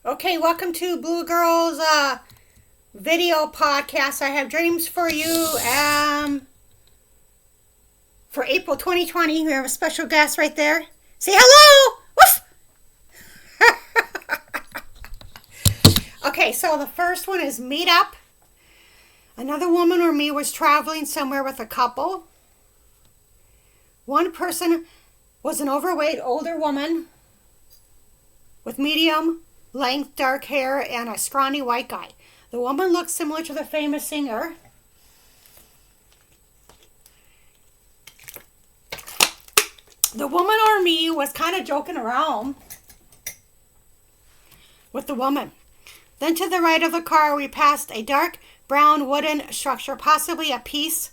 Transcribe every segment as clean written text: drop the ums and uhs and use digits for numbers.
Okay, welcome to Blue Girls Video Podcast. I have dreams for you for April 2020. We have a special guest right there. Say hello! Woof! Okay, so the first one is meet up. Another woman or me was traveling somewhere with a couple. One person was an overweight older woman with medium length dark hair and a scrawny white guy. The woman looked similar to the famous singer. The woman or me was kind of joking around with the woman. Then to the right of the car, we passed a dark brown wooden structure, possibly a piece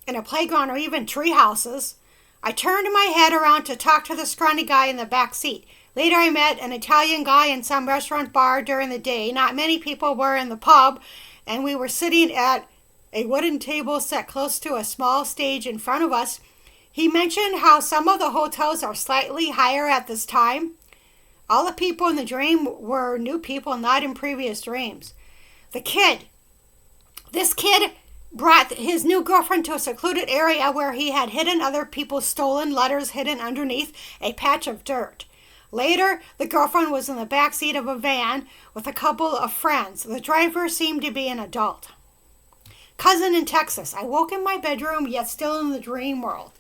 in a playground or even tree houses. I turned my head around to talk to the scrawny guy in the back seat. Later, I met an Italian guy in some restaurant bar during the day. Not many people were in the pub, and we were sitting at a wooden table set close to a small stage in front of us. He mentioned how some of the hotels are slightly higher at this time. All the people in the dream were new people, not in previous dreams. This kid brought his new girlfriend to a secluded area where he had hidden other people's stolen letters hidden underneath a patch of dirt. Later, the girlfriend was in the back seat of a van with a couple of friends. The driver seemed to be an adult. Cousin in Texas. I woke in my bedroom, yet still in the dream world.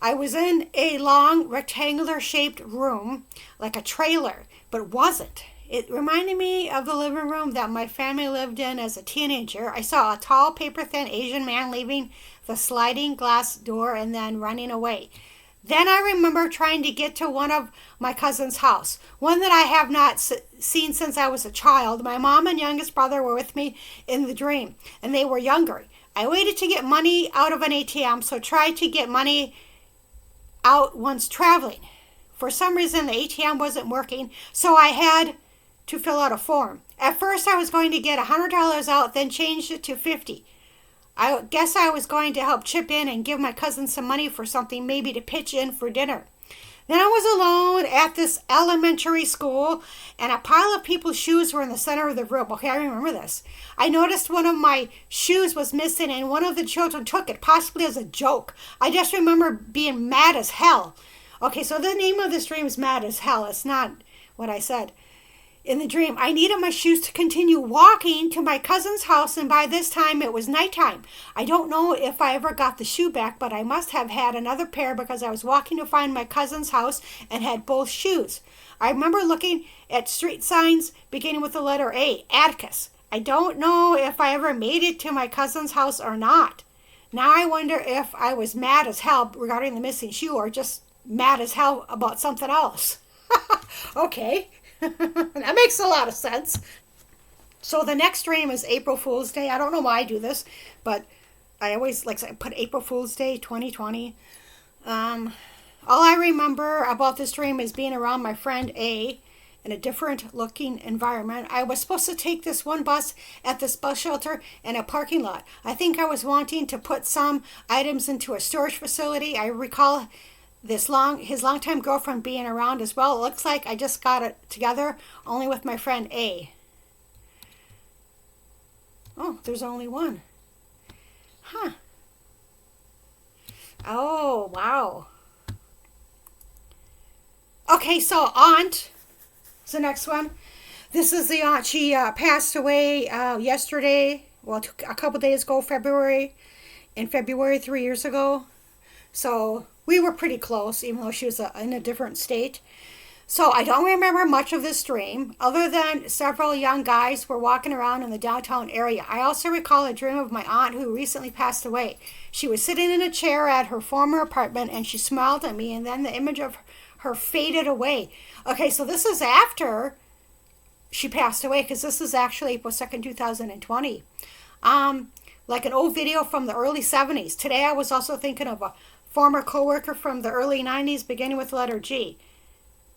I was in a long, rectangular-shaped room, like a trailer, but wasn't. It reminded me of the living room that my family lived in as a teenager. I saw a tall, paper-thin Asian man leaving the sliding glass door and then running away. Then I remember trying to get to one of my cousin's house, one that I have not seen since I was a child. My mom and youngest brother were with me in the dream, and they were younger. I waited to get money out of an ATM, so tried to get money out once traveling. For some reason, the ATM wasn't working, so I had to fill out a form. At first, I was going to get $100 out, then changed it to $50. I guess I was going to help chip in and give my cousin some money for something, maybe to pitch in for dinner. Then I was alone at this elementary school, and a pile of people's shoes were in the center of the room. Okay, I remember this. I noticed one of my shoes was missing, and one of the children took it, possibly as a joke. I just remember being mad as hell. Okay, so the name of this dream is Mad as Hell. It's not what I said. In the dream, I needed my shoes to continue walking to my cousin's house, and by this time it was nighttime. I don't know if I ever got the shoe back, but I must have had another pair because I was walking to find my cousin's house and had both shoes. I remember looking at street signs beginning with the letter A, Atticus. I don't know if I ever made it to my cousin's house or not. Now I wonder if I was mad as hell regarding the missing shoe or just mad as hell about something else. Okay. That makes a lot of sense. So the next dream is April Fool's Day. I don't know why I do this, but I always put April Fool's Day 2020. All I remember about this dream is being around my friend A in a different looking environment. I was supposed to take this one bus at this bus shelter in a parking lot. I think I was wanting to put some items into a storage facility. I recall his longtime girlfriend being around as well. It looks like I just got it together only with my friend A. Oh, there's only one. Huh. Oh, wow. Okay, so aunt is the next one. This is the aunt. She passed away yesterday. Well, a couple days ago, in February 3 years ago. So we were pretty close, even though she was in a different state. So I don't remember much of this dream, other than several young guys were walking around in the downtown area. I also recall a dream of my aunt who recently passed away. She was sitting in a chair at her former apartment, and she smiled at me, and then the image of her faded away. Okay, so this is after she passed away, because this is actually April 2nd, 2020. Like an old video from the early 70s. Today I was also thinking of a former co-worker from the early 90s, beginning with the letter G.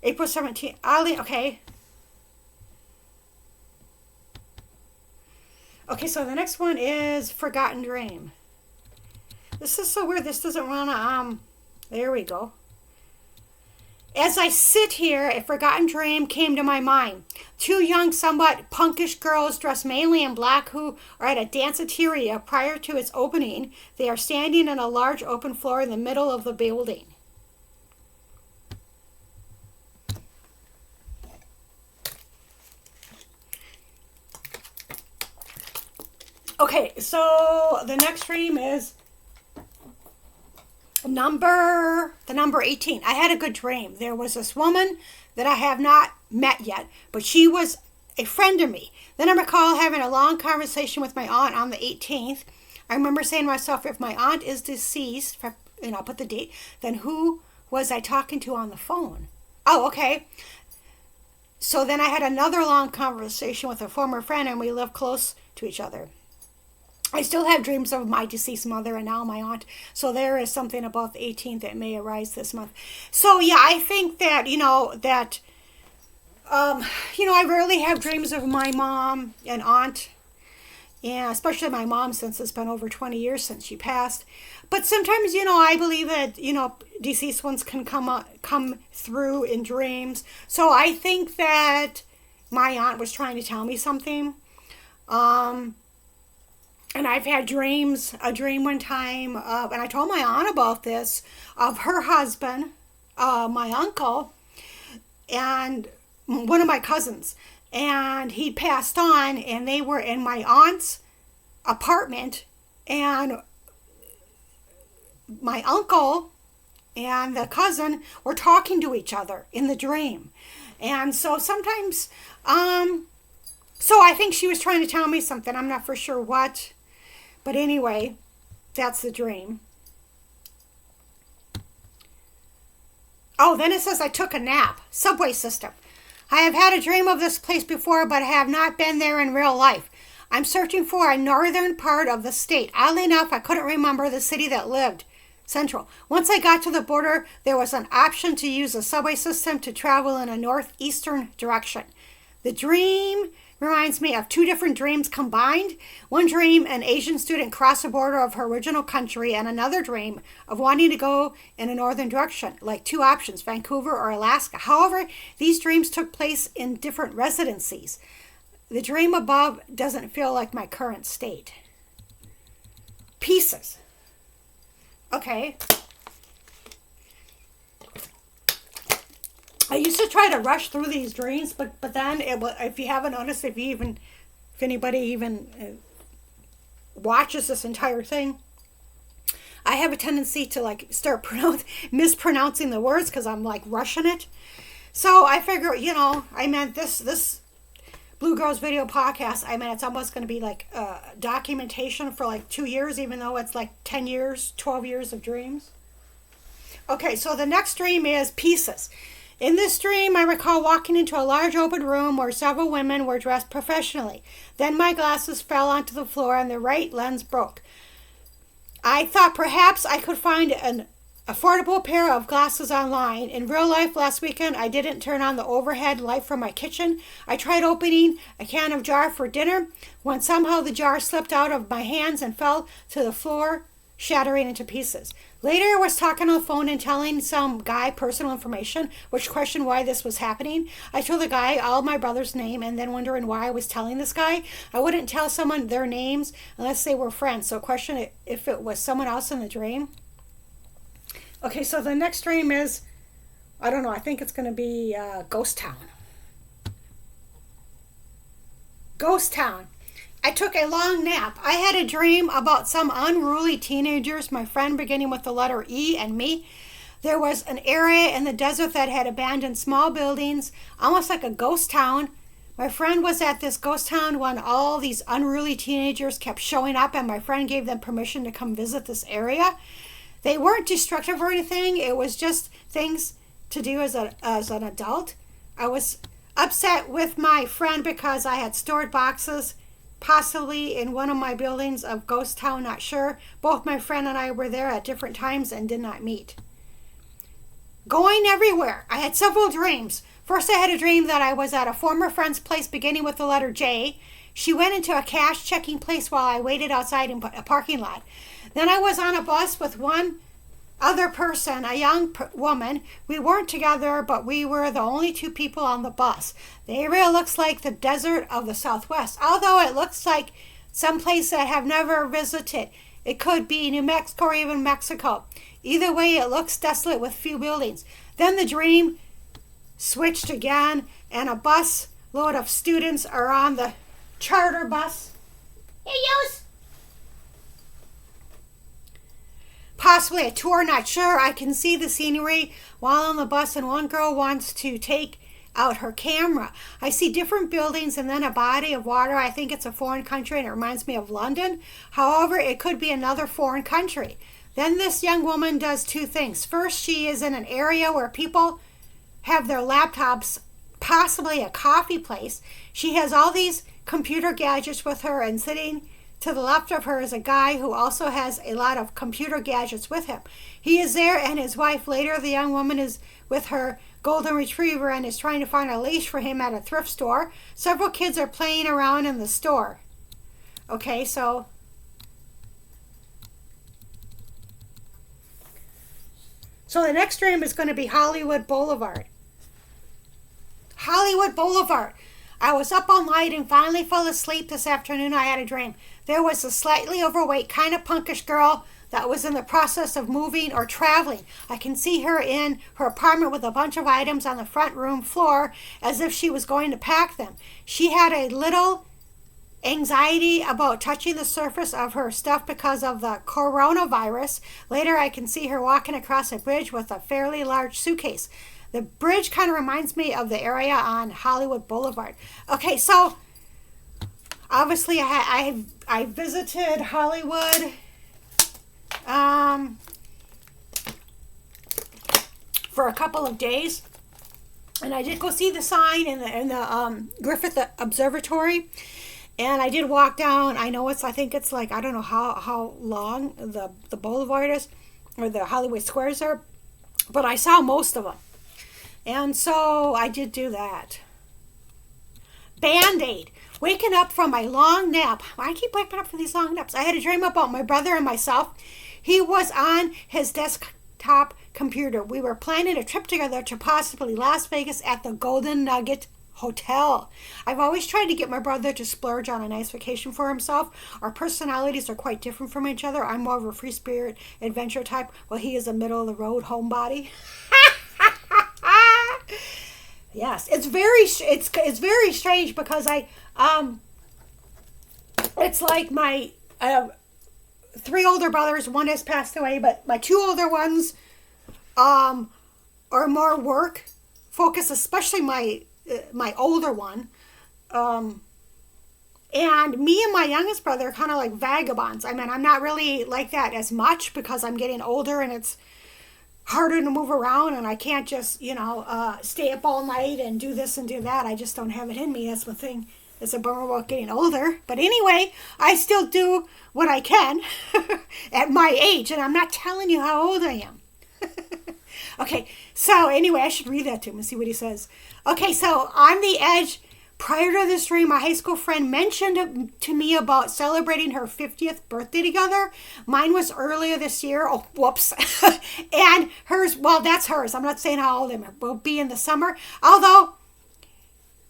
April 17th. Okay. Okay, so the next one is Forgotten Dream. This is so weird. This doesn't want to, there we go. As I sit here, a forgotten dream came to my mind. Two young, somewhat punkish girls dressed mainly in black who are at a danceteria prior to its opening. They are standing on a large open floor in the middle of the building. Okay, so the next dream is the number 18. I had a good dream. There was this woman that I have not met yet, but she was a friend of me. Then I recall having a long conversation with my aunt on the 18th. I remember saying to myself, if my aunt is deceased, I'll put the date, then who was I talking to on the phone? Oh, okay. So then I had another long conversation with a former friend, and we live close to each other. I still have dreams of my deceased mother and now my aunt. So there is something about the 18th that may arise this month. So yeah, I think that, I rarely have dreams of my mom and aunt. Yeah, especially my mom, since it's been over 20 years since she passed. But sometimes, I believe that, deceased ones can come through in dreams. So I think that my aunt was trying to tell me something. And I've had a dream one time, and I told my aunt about this, of her husband, my uncle, and one of my cousins. And he passed on, and they were in my aunt's apartment, and my uncle and the cousin were talking to each other in the dream. And so sometimes, so I think she was trying to tell me something. I'm not for sure what. But anyway, that's the dream. Oh, then it says I took a nap. Subway system. I have had a dream of this place before, but have not been there in real life. I'm searching for a northern part of the state. Oddly enough, I couldn't remember the city that lived. Central. Once I got to the border, there was an option to use a subway system to travel in a northeastern direction. The dream reminds me of two different dreams combined. One dream, an Asian student crossed the border of her original country, and another dream of wanting to go in a northern direction, like two options, Vancouver or Alaska. However, these dreams took place in different residencies. The dream above doesn't feel like my current state. Pieces. Okay. I used to try to rush through these dreams, but then if you haven't noticed, if anybody even watches this entire thing, I have a tendency to start mispronouncing the words because I'm rushing it. So I figure, I meant this Blue Girls Video podcast. I mean, it's almost going to be documentation for 2 years, even though it's 10 years, 12 years of dreams. Okay, so the next dream is pieces. In this dream, I recall walking into a large open room where several women were dressed professionally. Then my glasses fell onto the floor and the right lens broke. I thought perhaps I could find an affordable pair of glasses online. In real life, last weekend, I didn't turn on the overhead light from my kitchen. I tried opening a can of jar for dinner when somehow the jar slipped out of my hands and fell to the floor, shattering into pieces. Later, I was talking on the phone and telling some guy personal information, which questioned why this was happening. I told the guy all my brother's name and then wondering why I was telling this guy. I wouldn't tell someone their names unless they were friends, so question if it was someone else in the dream. Okay, so the next dream is, I don't know, I think it's going to be Ghost Town. Ghost Town. I took a long nap. I had a dream about some unruly teenagers, my friend beginning with the letter E and me. There was an area in the desert that had abandoned small buildings, almost like a ghost town. My friend was at this ghost town when all these unruly teenagers kept showing up, and my friend gave them permission to come visit this area. They weren't destructive or anything. It was just things to do as an adult. I was upset with my friend because I had stored boxes possibly in one of my buildings of Ghost Town, not sure. Both my friend and I were there at different times and did not meet. Going everywhere. I had several dreams. First, I had a dream that I was at a former friend's place beginning with the letter J. She went into a cash checking place while I waited outside in a parking lot. Then I was on a bus with one other person, a young woman. We weren't together, but we were the only two people on the bus. The area looks like the desert of the Southwest, although it looks like some place that I have never visited. It could be New Mexico or even Mexico. Either way, it looks desolate with few buildings. Then the dream switched again, and a bus load of students are on the charter bus. Hey, yous! Possibly a tour, not sure. I can see the scenery while on the bus, and one girl wants to take out her camera. I see different buildings and then a body of water. I think it's a foreign country and it reminds me of London. However, it could be another foreign country. Then this young woman does two things. First, she is in an area where people have their laptops, possibly a coffee place. She has all these computer gadgets with her, and sitting to the left of her is a guy who also has a lot of computer gadgets with him. He is there and his wife. Later, the young woman is with her golden retriever and is trying to find a leash for him at a thrift store. Several kids are playing around in the store. Okay, so the next dream is going to be Hollywood Boulevard. Hollywood Boulevard. I was up all night and finally fell asleep this afternoon. I had a dream. There was a slightly overweight, kind of punkish girl that was in the process of moving or traveling. I can see her in her apartment with a bunch of items on the front room floor as if she was going to pack them. She had a little anxiety about touching the surface of her stuff because of the coronavirus. Later, I can see her walking across a bridge with a fairly large suitcase. The bridge kind of reminds me of the area on Hollywood Boulevard. Okay, so obviously I visited Hollywood for a couple of days, and I did go see the sign in the Griffith Observatory, and I did walk down. I think it's like, I don't know how long the boulevard is, or the Hollywood squares are, but I saw most of them. And so I did do that. Band-Aid. Waking up from my long nap. I keep waking up from these long naps. I had a dream about my brother and myself. He was on his desktop computer. We were planning a trip together to possibly Las Vegas at the Golden Nugget Hotel. I've always tried to get my brother to splurge on a nice vacation for himself. Our personalities are quite different from each other. I'm more of a free spirit adventure type, while he is a middle of the road homebody. Yes, it's very strange because it's like my 3 older brothers. One has passed away, but my 2 older ones are more work focused, especially my older one. And me and my youngest brother are kind of like vagabonds. I mean, I'm not really like that as much because I'm getting older and it's harder to move around, and I can't just, stay up all night and do this and do that. I just don't have it in me. That's the thing. It's a bummer about getting older. But anyway, I still do what I can at my age, and I'm not telling you how old I am. Okay, so anyway, I should read that to him and see what he says. Okay, so on the edge, prior to this dream, my high school friend mentioned to me about celebrating her 50th birthday together. Mine was earlier this year. Oh, whoops. And hers, well, that's hers. I'm not saying how old it will be in the summer. Although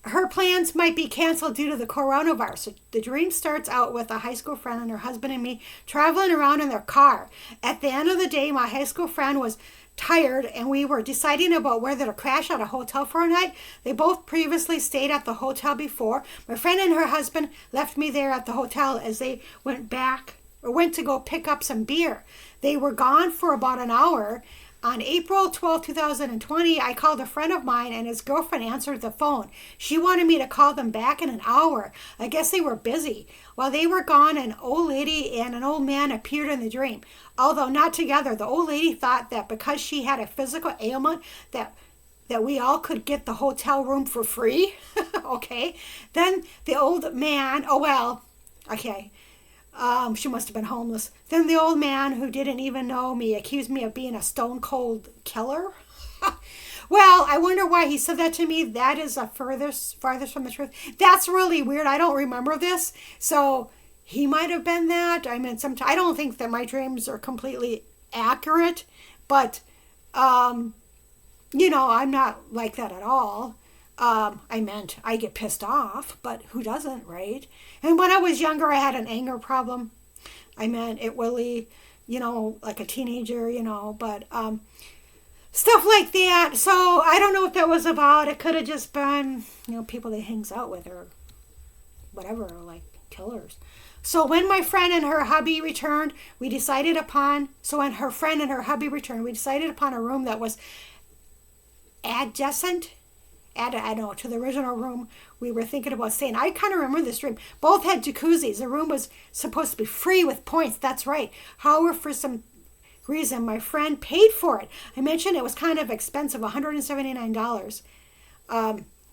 her plans might be canceled due to the coronavirus. So the dream starts out with a high school friend and her husband and me traveling around in their car. At the end of the day, my high school friend was tired and we were deciding about whether to crash at a hotel for a night. They both previously stayed at the hotel before. My friend and her husband left me there at the hotel as they went to go pick up some beer. They were gone for about an hour. On April 12, 2020, I called a friend of mine and his girlfriend answered the phone. She wanted me to call them back in an hour. I guess they were busy. While they were gone, an old lady and an old man appeared in the dream. Although not together, the old lady thought that because she had a physical ailment that we all could get the hotel room for free. Okay. Then the old man, she must have been homeless. Then the old man, who didn't even know me, accused me of being a stone cold killer. Well, I wonder why he said that to me. That is farthest from the truth. That's really weird. I don't remember this. So he might have been that. I mean, I don't think that my dreams are completely accurate, But, I'm not like that at all. I meant I get pissed off, but who doesn't, right? And when I was younger, I had an anger problem. I meant it really, like a teenager, but stuff like that. So I don't know what that was about. It could have just been, people that he hangs out with or whatever, or like killers. So when my friend and her hubby returned, we decided upon a room that was adjacent, to the original room we were thinking about staying. I kind of remember this room. Both had jacuzzis. The room was supposed to be free with points. That's right. However, for some reason, my friend paid for it. I mentioned it was kind of expensive, $179.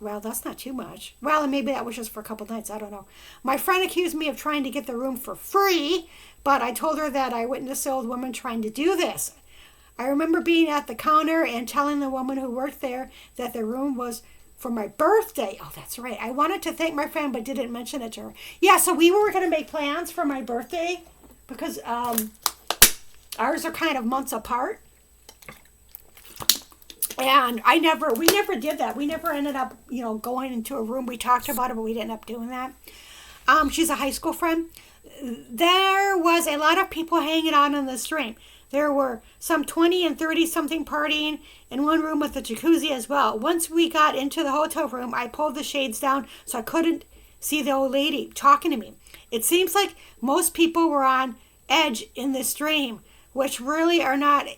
Well, that's not too much. Well, and maybe that was just for a couple nights. I don't know. My friend accused me of trying to get the room for free, but I told her that I witnessed the old woman trying to do this. I remember being at the counter and telling the woman who worked there that the room was for my birthday. Oh, that's right. I wanted to thank my friend, but didn't mention it to her. Yeah, so we were going to make plans for my birthday because ours are kind of months apart. And we never did that. We never ended up, going into a room. We talked about it, but we didn't end up doing that. She's a high school friend. There was a lot of people hanging out on the stream. There were some 20 and 30 something partying in one room with a jacuzzi as well. Once we got into the hotel room, I pulled the shades down so I couldn't see the old lady talking to me. It seems like most people were on edge in this stream, which really are not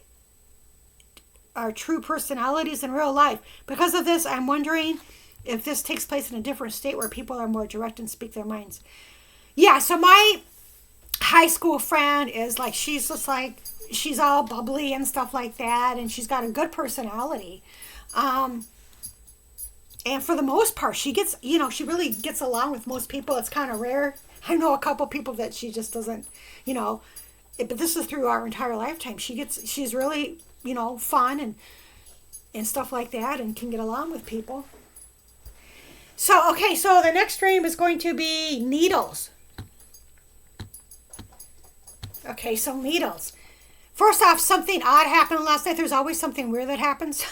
our true personalities in real life. Because of this, I'm wondering if this takes place in a different state where people are more direct and speak their minds. Yeah, so my high school friend is like, she's just like, she's all bubbly and stuff like that, and she's got a good personality. And for the most part, she gets, she really gets along with most people. It's kind of rare. I know a couple people that she just doesn't, but this is through our entire lifetime. She's really, fun and stuff like that, and can get along with people. So, okay, so the next stream is going to be needles. Okay, so needles. First off, something odd happened last night. There's always something weird that happens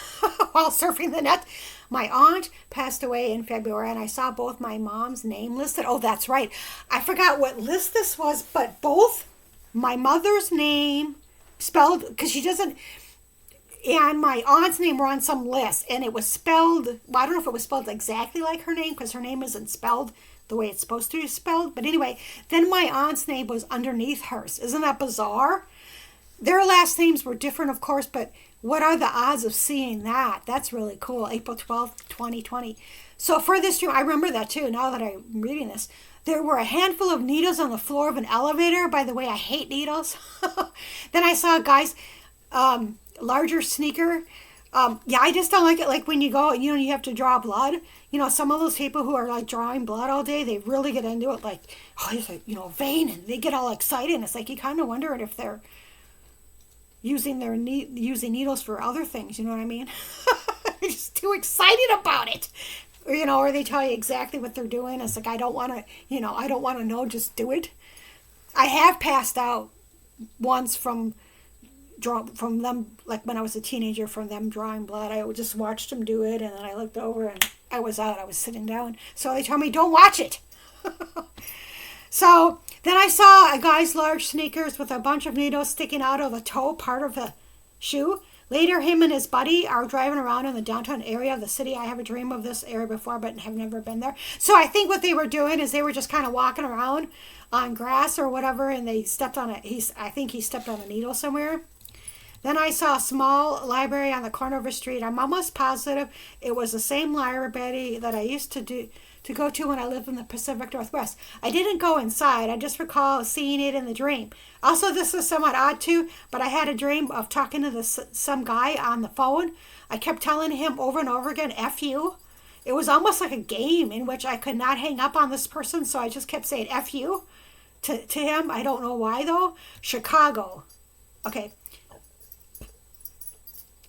while surfing the net. My aunt passed away in February, and I saw both my mom's name listed. Oh, that's right. I forgot what list this was, but both my mother's name spelled, because she doesn't, and my aunt's name were on some list, and it was spelled, well, I don't know if it was spelled exactly like her name, because her name isn't spelled the way it's supposed to be spelled. But anyway, then my aunt's name was underneath hers. Isn't that bizarre? Their last names were different, of course, but what are the odds of seeing that? That's really cool. April 12th, 2020. So for this stream, I remember that too, now that I'm reading this. There were a handful of needles on the floor of an elevator. By the way, I hate needles. Then I saw a guy's larger sneaker. Yeah, I just don't like it. Like when you go, you have to draw blood. Some of those people who are like drawing blood all day, they really get into it. Like, oh, it's like, vein, and they get all excited. And it's like, you kind of wonder if they're using needles for other things, you know what I mean? They're just too excited about it. Or they tell you exactly what they're doing. It's like, I don't want to know, just do it. I have passed out once from them, like when I was a teenager, from them drawing blood. I just watched them do it, and then I looked over and I was out. I was sitting down. So they told me, don't watch it. So then I saw a guy's large sneakers with a bunch of needles sticking out of the toe part of the shoe. Later, him and his buddy are driving around in the downtown area of the city. I have a dream of this area before, but have never been there. So I think what they were doing is they were just kind of walking around on grass or whatever, and they stepped on it. I think he stepped on a needle somewhere. Then I saw a small library on the corner of a street. I'm almost positive it was the same library that I used to go to when I lived in the Pacific Northwest. I didn't go inside. I just recall seeing it in the dream. Also, this is somewhat odd too, but I had a dream of talking to some guy on the phone. I kept telling him over and over again, F you. It was almost like a game in which I could not hang up on this person, so I just kept saying F you to him. I don't know why though. Chicago. Okay.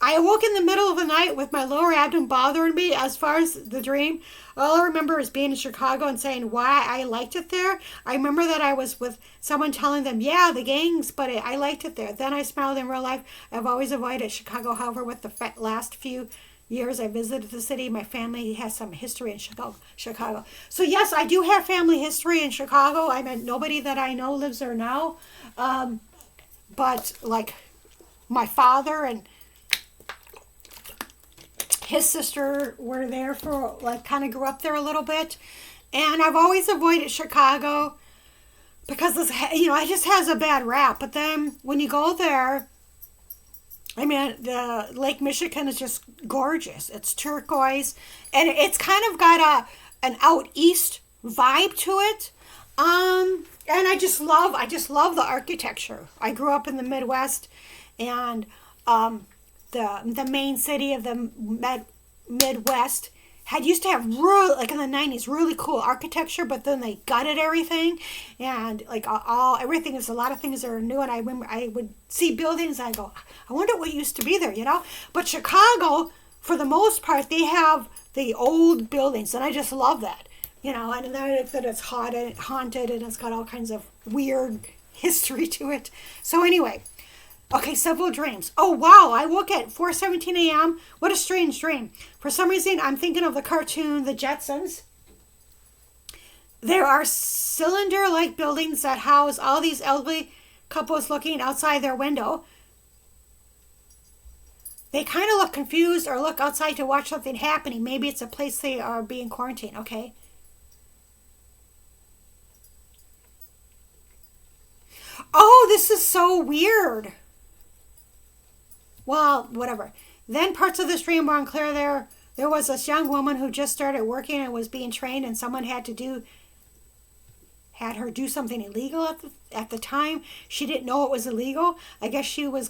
I awoke in the middle of the night with my lower abdomen bothering me. As far as the dream, all I remember is being in Chicago and saying why I liked it there. I remember that I was with someone telling them, yeah, the gangs, but I liked it there. Then I smiled in real life. I've always avoided Chicago. However, with the last few years I visited the city, my family has some history in Chicago. So yes, I do have family history in Chicago. I mean, nobody that I know lives there now. But like my father and his sister were there for, like, kind of grew up there a little bit. And I've always avoided Chicago because this, it just has a bad rap. But then when you go there, I mean, the Lake Michigan is just gorgeous. It's turquoise, and it's kind of got an out east vibe to it. And I just love the architecture. I grew up in the Midwest, and the main city of the Midwest used to have really, like in the 90s, really cool architecture, but then they gutted everything, and like everything is, a lot of things are new. And I remember I would see buildings and I go, I wonder what used to be there, But Chicago, for the most part, they have the old buildings, and I just love that, and that it's haunted, and it's got all kinds of weird history to it. So anyway. Okay, several dreams. Oh, wow. I woke at 4:17 a.m. What a strange dream. For some reason, I'm thinking of the cartoon The Jetsons. There are cylinder-like buildings that house all these elderly couples looking outside their window. They kind of look confused or look outside to watch something happening. Maybe it's a place they are being quarantined. Okay. Oh, this is so weird. Well, whatever. Then parts of the stream were unclear. There was this young woman who just started working and was being trained, and someone had her do something illegal at the time. She didn't know it was illegal. I guess she was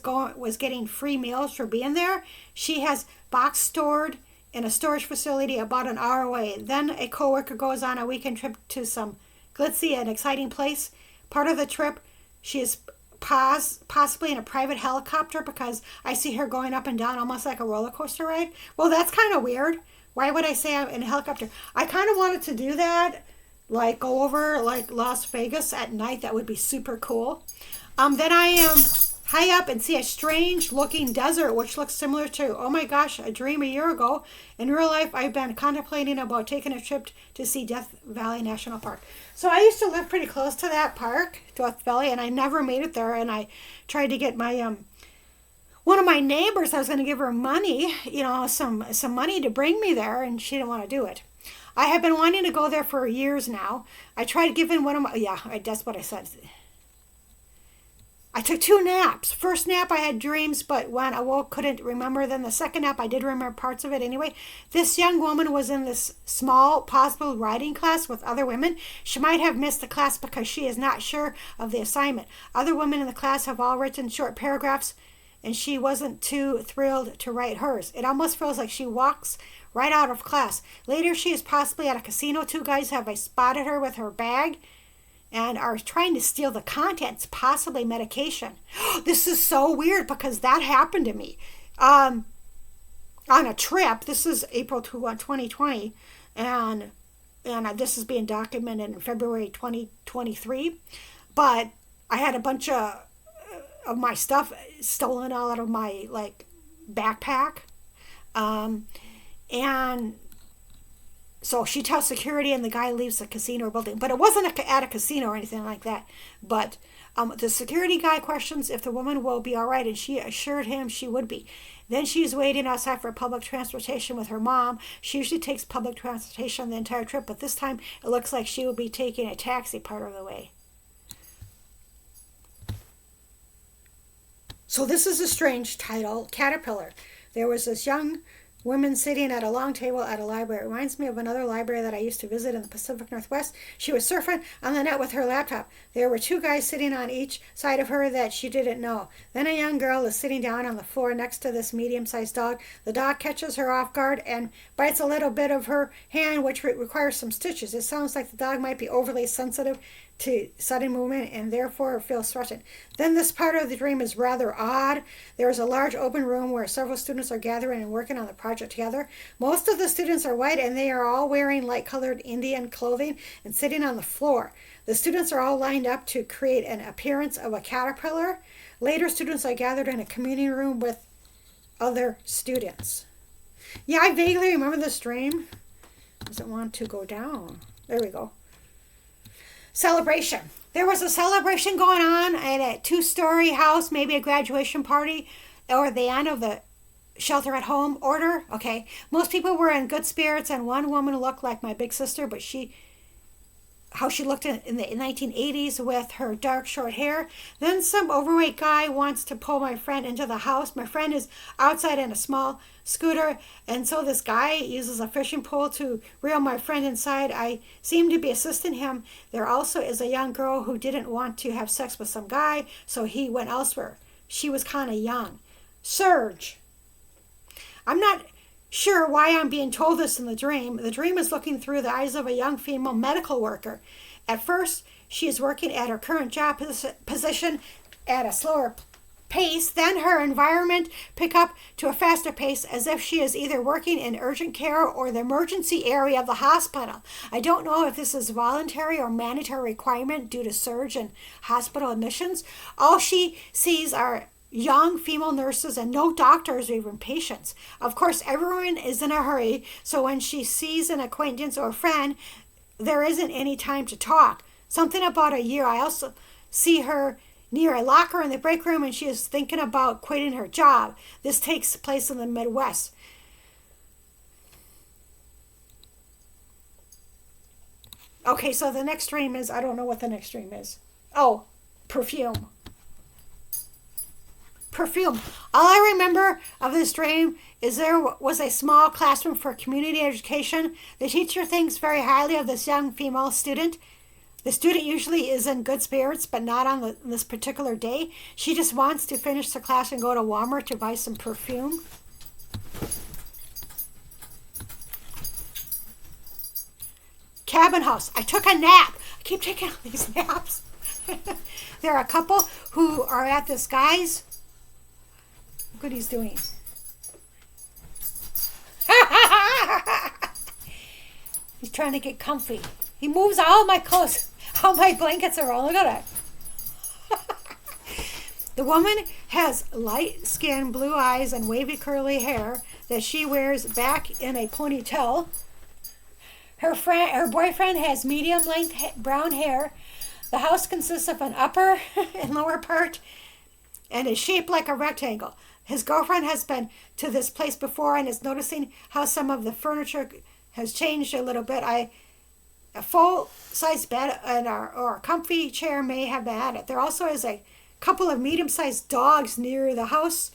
getting free meals for being there. She has box stored in a storage facility about an hour away. Then a coworker goes on a weekend trip to some glitzy and exciting place. Part of the trip, she is possibly in a private helicopter, because I see her going up and down almost like a roller coaster ride. Well, that's kind of weird. Why would I say I'm in a helicopter? I kind of wanted to do that, like go over like Las Vegas at night. That would be super cool. Then I am high up and see a strange looking desert which looks similar to, oh my gosh, a dream a year ago. In real life, I've been contemplating about taking a trip to see Death Valley National Park. So I used to live pretty close to that park, Death Valley, and I never made it there. And I tried to get my one of my neighbors, I was going to give her money, some money to bring me there, and she didn't want to do it. I have been wanting to go there for years now. I tried giving one of my, that's what I said. I took 2 naps. First nap, I had dreams, but when I woke, couldn't remember. Then the second nap, I did remember parts of it anyway. This young woman was in this small possible writing class with other women. She might have missed the class because she is not sure of the assignment. Other women in the class have all written short paragraphs, and she wasn't too thrilled to write hers. It almost feels like she walks right out of class. Later, she is possibly at a casino. 2 guys have spotted her with her bag and are trying to steal the contents, possibly medication. This is so weird because that happened to me on a trip. This is April 2020, and this is being documented in February 2023. But I had a bunch of my stuff stolen out of my backpack, and so she tells security, and the guy leaves the casino building. But it wasn't at a casino or anything like that. But the security guy questions if the woman will be all right, and she assured him she would be. Then she's waiting outside for public transportation with her mom. She usually takes public transportation the entire trip, but this time it looks like she will be taking a taxi part of the way. So this is a strange title, Caterpillar. There was this young woman sitting at a long table at a library. It reminds me of another library that I used to visit in the Pacific Northwest. She was surfing on the net with her laptop. There were 2 guys sitting on each side of her that she didn't know. Then a young girl is sitting down on the floor next to this medium-sized dog. The dog catches her off guard and bites a little bit of her hand, which requires some stitches. It sounds like the dog might be overly sensitive to sudden movement and therefore feels threatened. Then this part of the dream is rather odd. There is a large open room where several students are gathering and working on the project together. Most of the students are white and they are all wearing light-colored Indian clothing and sitting on the floor. The students are all lined up to create an appearance of a caterpillar. Later, students are gathered in a community room with other students. Yeah, I vaguely remember this dream. Doesn't want to go down. There we go. Celebration. There was a celebration going on at a 2-story house, maybe a graduation party or the end of the shelter at home order. Okay. Most people were in good spirits and one woman looked like my big sister, but how she looked in the 1980s with her dark short hair. Then some overweight guy wants to pull my friend into the house. My friend is outside in a small scooter, and so this guy uses a fishing pole to reel my friend inside. I seem to be assisting him. There also is a young girl who didn't want to have sex with some guy, so he went elsewhere. She was kind of young. Surge. I'm not sure why I'm being told this in the dream. The dream is looking through the eyes of a young female medical worker. At first, she is working at her current job position at a slower pace. Then her environment pick up to a faster pace as if she is either working in urgent care or the emergency area of the hospital. I don't know if this is voluntary or mandatory requirement due to surge in hospital admissions. All she sees are young female nurses and no doctors or even patients. Of course, everyone is in a hurry, so when she sees an acquaintance or friend, there isn't any time to talk. Something about a year. I also see her near a locker in the break room and she is thinking about quitting her job. This takes place in the Midwest. Okay, so the next dream is, I don't know what the next dream is. Oh, perfume. Perfume. All I remember of this dream is there was a small classroom for community education. The teacher thinks very highly of this young female student. The student usually is in good spirits, but not on this particular day. She just wants to finish the class and go to Walmart to buy some perfume. Cabin house. I took a nap. I keep taking all these naps. There are a couple who are at this guy's. Look what he's doing. He's trying to get comfy. He moves all my clothes. All my blankets are all. Look at it. The woman has light skin, blue eyes, and wavy curly hair that she wears back in a ponytail. Her boyfriend has medium length brown hair. The house consists of an upper and lower part and is shaped like a rectangle. His girlfriend has been to this place before and is noticing how some of the furniture has changed a little bit. A full-size bed or a comfy chair may have been added. There also is a couple of medium-sized dogs near the house,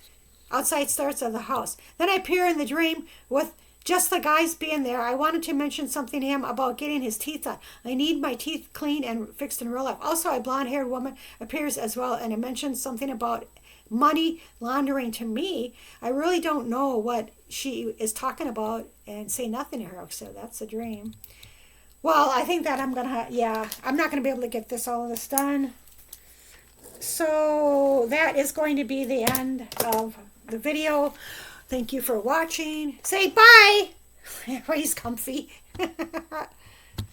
outside starts of the house. Then I appear in the dream with just the guys being there. I wanted to mention something to him about getting his teeth done. I need my teeth cleaned and fixed in real life. Also, a blonde-haired woman appears as well, and it mentions something about money laundering to me. I really don't know what she is talking about and say nothing to her, so that's a dream. Well, I think that I'm not going to be able to get all of this done. So that is going to be the end of the video. Thank you for watching. Say bye. Everybody's comfy.